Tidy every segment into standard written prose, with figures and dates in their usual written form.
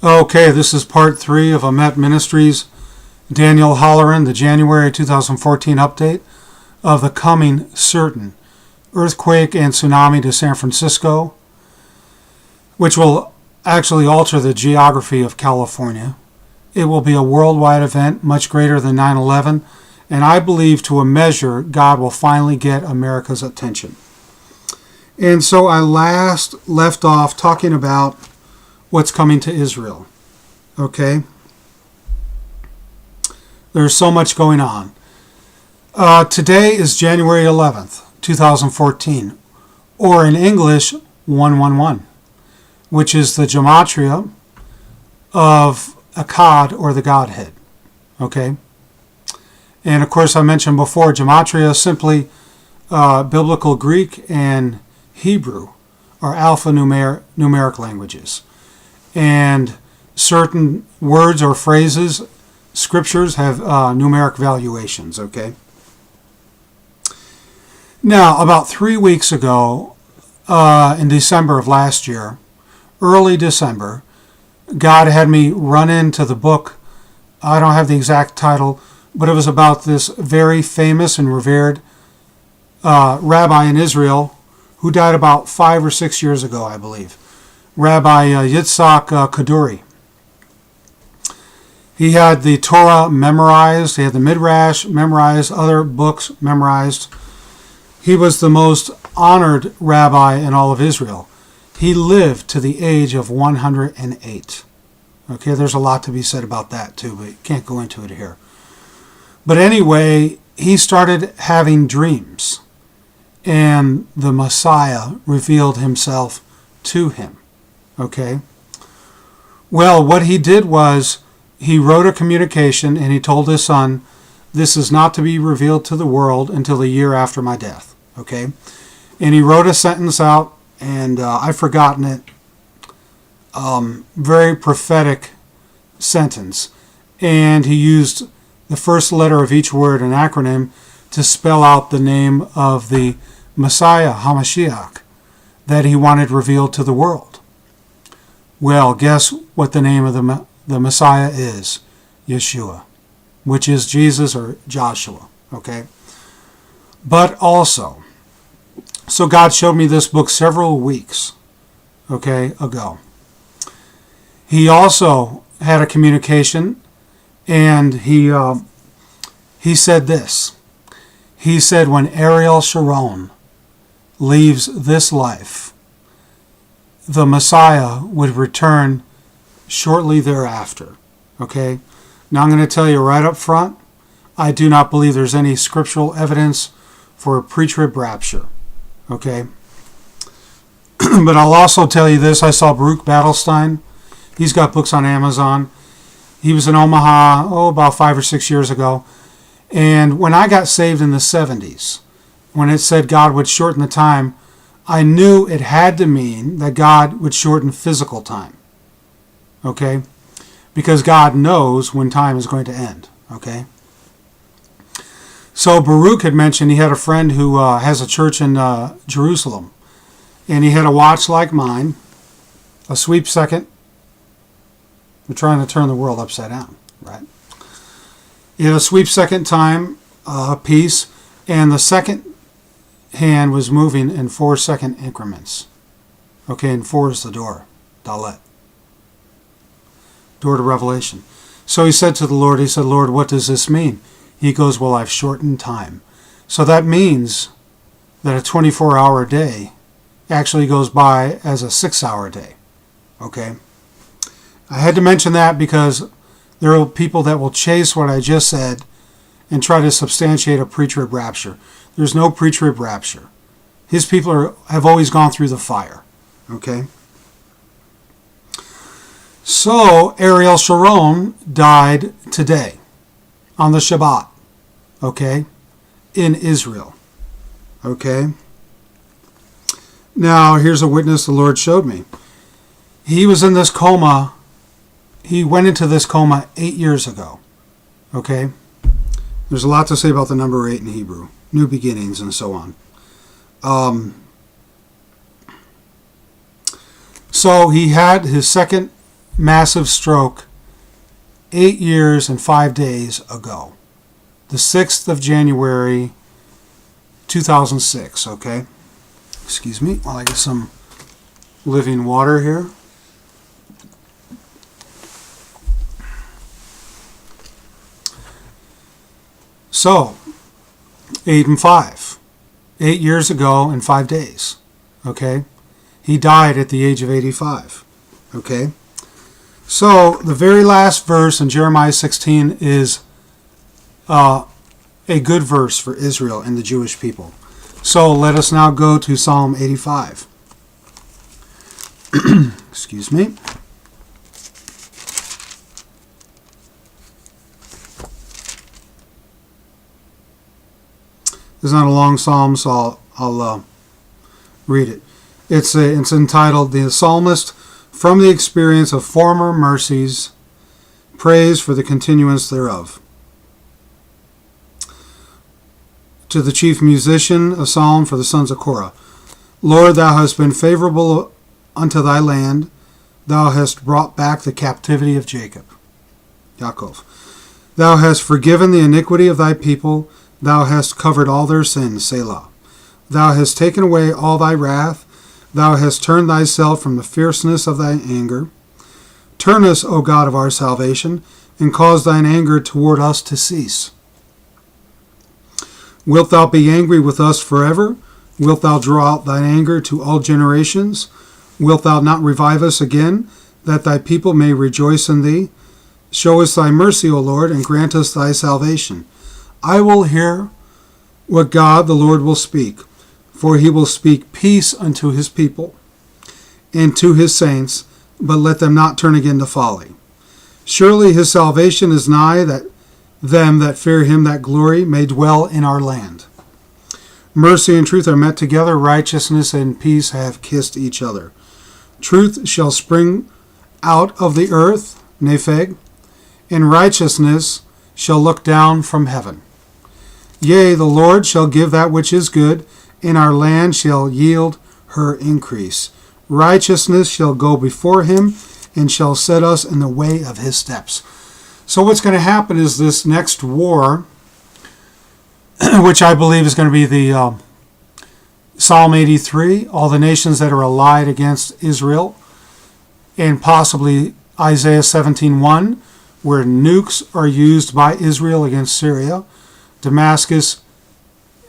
Okay, this is part 3 of Amet Ministries. Daniel Holleran, the January 2014 update of the coming certain earthquake and tsunami to San Francisco, which will actually alter the geography of California. It will be a worldwide event, much greater than 9/11, and I believe to a measure God will finally get America's attention. And so I last left off talking about what's coming to Israel. Okay? There's so much going on. Today is January 11th, 2014, or in English, 111, which is the gematria of Akkad, or the Godhead. Okay? And of course, I mentioned before, gematria is simply biblical Greek and Hebrew are alphanumeric languages. And certain words or phrases, scriptures, have numeric valuations, okay? Now, about 3 weeks ago, in December of last year, early December, God had me run into the book. I don't have the exact title, but it was about this very famous and revered rabbi in Israel who died about 5 or 6 years ago, I believe. Rabbi Yitzhak Kaduri. He had the Torah memorized, he had the Midrash memorized, other books memorized. He was the most honored rabbi in all of Israel. He lived to the age of 108. Okay, there's a lot to be said about that too, but can't go into it here. But anyway, he started having dreams, and the Messiah revealed himself to him. Okay? Well, what he did was he wrote a communication and he told his son, this is not to be revealed to the world until the year after my death. Okay? And he wrote a sentence out, and I've forgotten it. Very prophetic sentence. And he used the first letter of each word, an acronym, to spell out the name of the Messiah, HaMashiach, that he wanted revealed to the world. Well, guess what the name of the Messiah is? Yeshua, which is Jesus or Joshua, okay? But also, so God showed me this book several weeks, okay, ago. He also had a communication, and he said this. He said, when Ariel Sharon leaves this life, the Messiah would return shortly thereafter. Okay? Now I'm going to tell you right up front, I do not believe there's any scriptural evidence for a pre-trib rapture. Okay? But I'll also tell you this. I saw Baruch Battlestein. He's got books on Amazon. He was in Omaha, about 5 or 6 years ago. And when I got saved in the 70s, when it said God would shorten the time, I knew it had to mean that God would shorten physical time. Okay? Because God knows when time is going to end. Okay? So Baruch had mentioned he had a friend who has a church in Jerusalem. And he had a watch like mine, a sweep second. We're trying to turn the world upside down, right? He had a sweep second time piece, and the second hand was moving in 4-second increments. Okay, and 4 is the door, Dalet. Door to Revelation. So he said to the Lord, he said, Lord, what does this mean? He goes, well, I've shortened time. So that means that a 24-hour day actually goes by as a 6-hour day. Okay? I had to mention that because there are people that will chase what I just said and try to substantiate a pre-trib rapture. There's no pre-trib rapture. His people have always gone through the fire. Okay? So, Ariel Sharon died today, on the Shabbat. Okay? In Israel. Okay? Now, here's a witness the Lord showed me. He was in this coma. He went into this coma 8 years ago. Okay? There's a lot to say about the number 8 in Hebrew. New beginnings and so on. So he had his second massive stroke 8 years and 5 days ago. The 6th of January, 2006, okay? Excuse me while I get some living water here. So, 8 and 5. 8 years ago and 5 days, okay? He died at the age of 85, okay? So, the very last verse in Jeremiah 16 is a good verse for Israel and the Jewish people. So, let us now go to Psalm 85. Excuse me. It's not a long psalm, so I'll read it. It's entitled, "The Psalmist from the Experience of Former Mercies, Praise for the Continuance Thereof." To the chief musician, a psalm for the sons of Korah. Lord, thou hast been favorable unto thy land. Thou hast brought back the captivity of Jacob. Yaakov. Thou hast forgiven the iniquity of thy people. Thou hast covered all their sins, Selah. Thou hast taken away all thy wrath. Thou hast turned thyself from the fierceness of thy anger. Turn us, O God of our salvation, and cause thine anger toward us to cease. Wilt thou be angry with us forever? Wilt thou draw out thine anger to all generations? Wilt thou not revive us again, that thy people may rejoice in thee? Show us thy mercy, O Lord, and grant us thy salvation. I will hear what God the Lord will speak, for he will speak peace unto his people and to his saints, but let them not turn again to folly. Surely his salvation is nigh, that them that fear him that glory may dwell in our land. Mercy and truth are met together, righteousness and peace have kissed each other. Truth shall spring out of the earth, Nepheg, and righteousness shall look down from heaven. Yea, the Lord shall give that which is good, and our land shall yield her increase. Righteousness shall go before him, and shall set us in the way of his steps. So what's going to happen is this next war, which I believe is going to be the Psalm 83, all the nations that are allied against Israel, and possibly Isaiah 17:1, where nukes are used by Israel against Syria. Damascus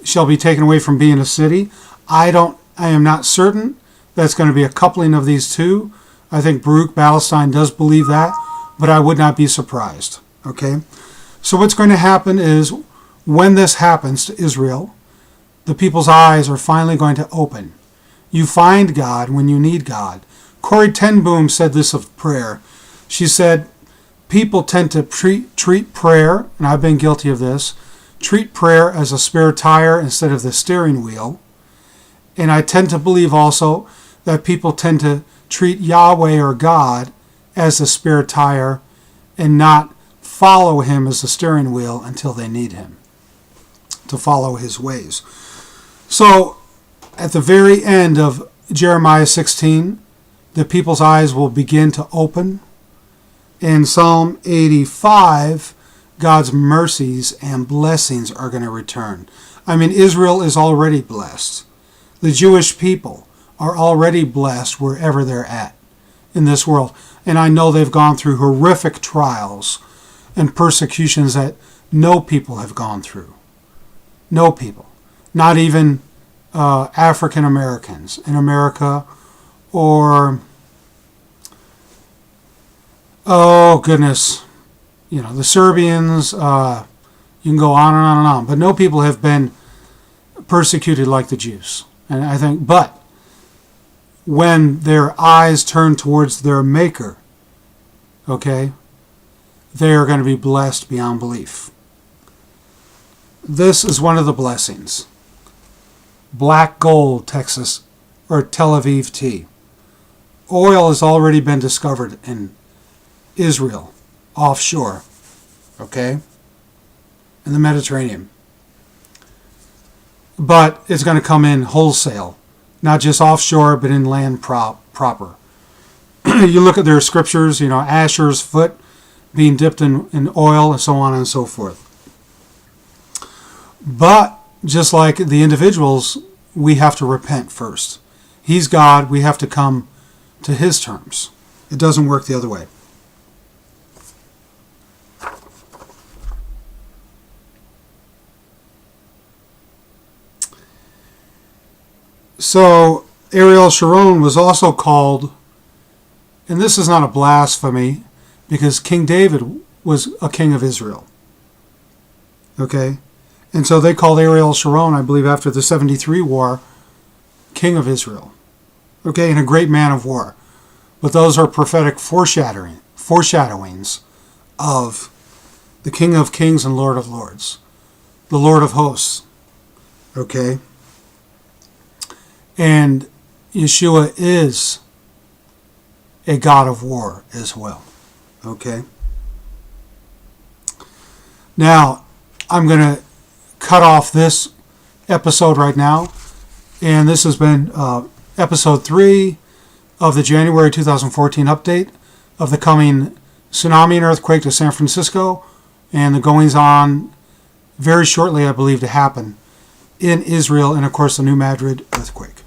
shall be taken away from being a city. I am not certain that's going to be a coupling of these two. I think Baruch Palestine does believe that, but I would not be surprised. Okay? So what's going to happen is, when this happens to Israel, the people's eyes are finally going to open. You find God when you need God. Corrie ten Boom said this of prayer. She said, people tend to treat prayer, and I've been guilty of this, treat prayer as a spare tire instead of the steering wheel. And I tend to believe also that people tend to treat Yahweh or God as a spare tire and not follow him as a steering wheel until they need him to follow his ways. So at the very end of Jeremiah 16, the people's eyes will begin to open. In Psalm 85, God's mercies and blessings are going to return. I mean, Israel is already blessed. The Jewish people are already blessed wherever they're at in this world. And I know they've gone through horrific trials and persecutions that no people have gone through. No people. Not even African Americans in America, or, oh goodness, the Serbians, you can go on and on and on. But no people have been persecuted like the Jews. And I think, but when their eyes turn towards their Maker, okay, they are going to be blessed beyond belief. This is one of the blessings. Black gold, Texas, or Tel Aviv tea. Oil has already been discovered in Israel, offshore, okay, in the Mediterranean. But it's going to come in wholesale, not just offshore, but inland proper. you look at their scriptures, Asher's foot being dipped in oil and so on and so forth. But just like the individuals, we have to repent first. He's God. We have to come to his terms. It doesn't work the other way. So Ariel Sharon was also called, and this is not a blasphemy, because King David was a king of Israel. Okay? And so they called Ariel Sharon, I believe, after the 73 war, king of Israel. Okay? And a great man of war. But those are prophetic foreshadowings of the King of Kings and Lord of Lords. The Lord of Hosts. Okay? And Yeshua is a God of war as well. Okay? Now, I'm going to cut off this episode right now. And this has been episode 3 of the January 2014 update of the coming tsunami and earthquake to San Francisco and the goings on very shortly, I believe, to happen in Israel and, of course, the new Madrid earthquake.